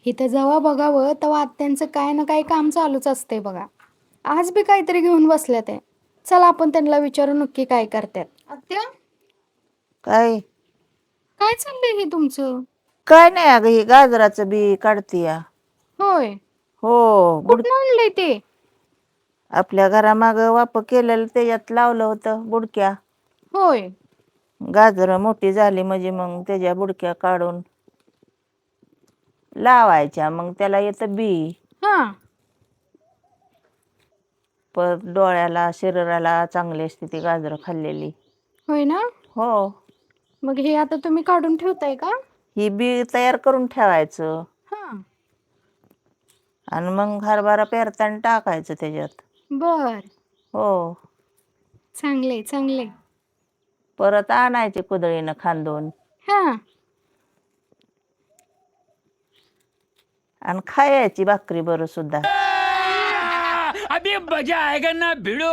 इथं जेव्हा बघावं तेव्हा आत्यांचं काय ना काय काम चालूच असते बघा. आज बी काहीतरी घेऊन बसल्या ते. चला आपण त्यांना विचारू नक्की काय करतात. आत्या, काय काय चाललंय हे तुमचं? काय नाही अगं, हे गाजराचं बी काढते या. होय, हो, कुठनं आणलंय ते? आपल्या घरामाग वाप केलेलं त्याच्यात लावलं होतं बुडक्या. होय. गाजर मोठी झाली म्हणजे मग त्याच्या बुडक्या काढून लावायच्या, मग त्याला येतं बी. हा. परत डोळ्याला शरीराला चांगली असते ती गाजरं खाल्लेली. होय ना. हो, मग हे आता तुम्ही काढून ठेवताय का? ही बी तयार करून ठेवायचं हा. आणि मग हरभरा पेरताना टाकायचं त्याच्यात. बर. हो, चांगले चांगले. परत आणायचे कुदळीनं खांदून हा. आणि खायची भाकरी बरं सुद्धा. अभी मजा आएगा ना भिड़ो.